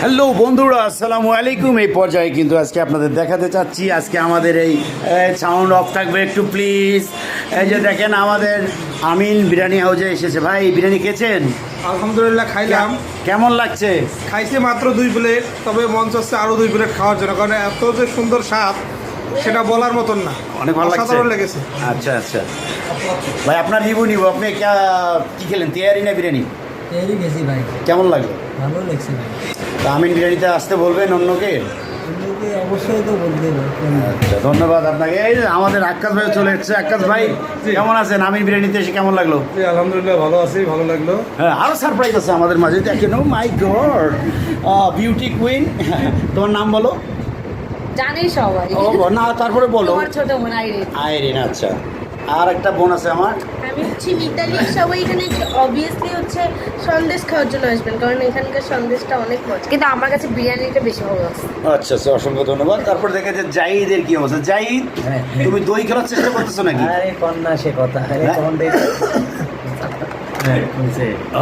Hello বন্ধুরা, আসসালামু আলাইকুম। এই পর্যায়ে কিন্তু আজকে আপনাদের দেখাতে চাচ্ছি, আজকে আমাদের এই সাউন্ড অফ থাকবে একটু প্লিজ। এই যে দেখেন আমাদের আমিন বিরিয়ানি হাউসে এসেছে। ভাই বিরিয়ানি খেয়েছেন? আলহামদুলিল্লাহ খাইলাম। কেমন লাগছে? খাইছে মাত্র 2 প্লেট, তবে মন চাচ্ছে আরও 2 প্লেট খাওয়ার জন্য, কারণ এত যে সুন্দর স্বাদ সেটা বলার মতন না। অনেক ভালো লাগছে। অসাধারণ লেগেছে। আচ্ছা আচ্ছা ভাই, আপনার রিভিউ নিব। আপনি কি খেলেন, তেয়ারি না বিরিয়ানি? তেয়ারি গেছি ভাই, কেমন লাগলো? ভালো লাগছে ভাই। তো আমিন বিরিয়ানিতে আসতে বলবেন অন্যকে? অন্যকে অবশ্যই তো বলতে হবে। আচ্ছা, ধন্যবাদ আপনাকে। এই যে আমাদের আক্কাস ভাই চলে এসেছে। আক্কাস ভাই কেমন আছেন? আমিন বিরিয়ানিতে এসে কেমন লাগলো? আলহামদুলিল্লাহ ভালো আছি, ভালো লাগলো। হ্যাঁ, আরও সারপ্রাইজ আছে আমাদের মাঝে। দেখেন, ও মাই গড, বিউটি কুইন। তোমার নাম বলো। জানেই সবাই। ও না, তারপরে বলো। তোমার ছোট বোন আইরিন। আইরিন, আচ্ছা। আর একটা বোন আছে আমার। আমি হচ্ছি মিতালি। সবাই এখানে অবভিয়াসলি হচ্ছে সন্দেশ খাওয়ার জন্য আসবেন, কারণ এখানকার সন্দেশটা অনেক মজা, কিন্তু আমার কাছে বিরিয়ানিটা বেশি ভালো লাগছে। আচ্ছা আচ্ছা, অসংখ্য ধন্যবাদ। তারপর দেখা যায় জাহিদের কি অবস্থা? জাহিদ, তুমি দই খেলার চেষ্টা করতেছো নাকি? আরে কন্যা সে কথা, আরে হ্যাঁ? কন্যা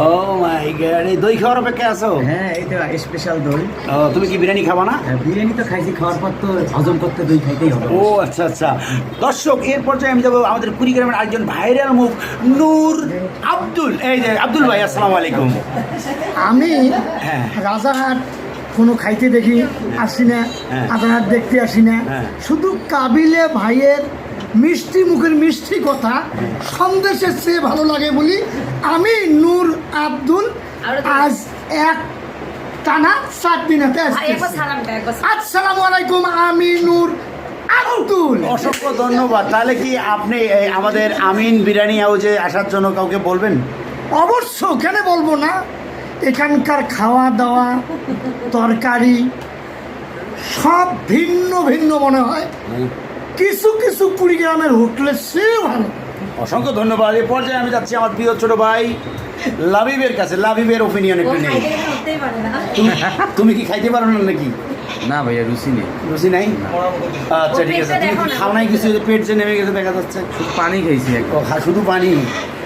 ও মাই গড, এই দই খাওয়ার অপেক্ষা আছো? হ্যাঁ, এই তো স্পেশাল দই। ও, তুমি কি বিরিয়ানি খাবা না? বিরিয়ানি তো খাইছি, খাওয়ার পর তো হজম করতে দই খাইতেই হবে। ও আচ্ছা আচ্ছা। দর্শক, এর পর্যায়ে আমি যাবো আমাদের কুড়িগ্রামের একজন ভাইরাল মুখ, নূর আব্দুল। এই যে আব্দুল ভাই, আসসালামু আলাইকুম। আমি হ্যাঁ। রাজারহাট কোনো খাইতে দেখি আসি না, হ্যাঁ। রাজারহাট দেখতে আসি না, হ্যাঁ। শুধু কাবিলে ভাইয়ের মিষ্টি মুখের মিষ্টি কথা সন্দেশের চেয়ে ভালো লাগে বলি আমি নূর আব্দুল আজ এক টানা 4 দিনেতে ভাই একবার সালামটা একবার আসসালামু আলাইকুম, আমি নূর আব্দুল। অসংখ্য ধন্যবাদ। তাহলে কি আপনি আমাদের আমিন বিরিয়ানি হাউসে আসার জন্য কাউকে বলবেন? অবশ্য কেন বলবো না, এখানকার খাওয়া দাওয়া তরকারি সব ভিন্ন ভিন্ন মনে হয়, কিছু কিছু কুড়িগ্রামের হোটেলের চেয়ে ভালো। অসংখ্য ধন্যবাদ। এ পর্যায়ে আমি যাচ্ছি আমার প্রিয় ছোট ভাই লাবিবের কাছে। লাবিবের ওপিনিয়ন একটু নেই। উঠতেই পারে না। তুমি কি খাইতে পারো না নাকি? না ভাইয়া, রুচি নেই, রুচি নাই? আচ্ছা ঠিক আছে। তুমি কি খাও নাই কিছু? পেট যে নেমে গেছে দেখা যাচ্ছে। পানি খাইছি। ও, শুধু পানি?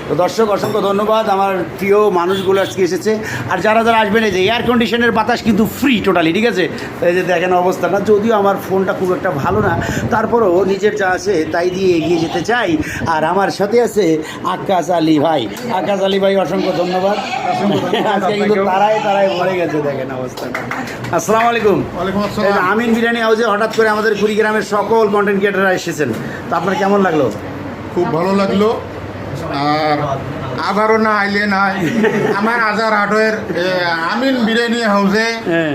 তো দর্শক, অসংখ্য ধন্যবাদ। আমার প্রিয় মানুষগুলো আজকে এসেছে। আর যারা যারা আসবেন, এই যে এয়ার কন্ডিশনের বাতাস কিন্তু ফ্রি টোটালি, ঠিক আছে? এই যে দেখেন অবস্থাটা, যদিও আমার ফোনটা খুব একটা ভালো না, তারপরেও নিজের যা আছে তাই দিয়ে এগিয়ে যেতে চাই। আর আমার সাথে আছে আক্কাস আলী ভাই। আক্কাস আলী ভাই, অসংখ্য ধন্যবাদ। আজকে কিন্তু তারাই ভরে গেছে, দেখেন অবস্থাটা। আসসালামু আলাইকুম। ওয়ালাইকুম এই আসসালাম। যে আমিন বিরিয়ানি হাউসে হঠাৎ করে আমাদের কুড়িগ্রামের সকল কন্টেন্ট ক্রিয়েটাররা এসেছেন, তো আপনার কেমন লাগলো? খুব ভালো লাগলো। আর আবারও না আইলে নাই আমার আজার হাটের আমিন বিরিয়ানি হাউসে। হ্যাঁ।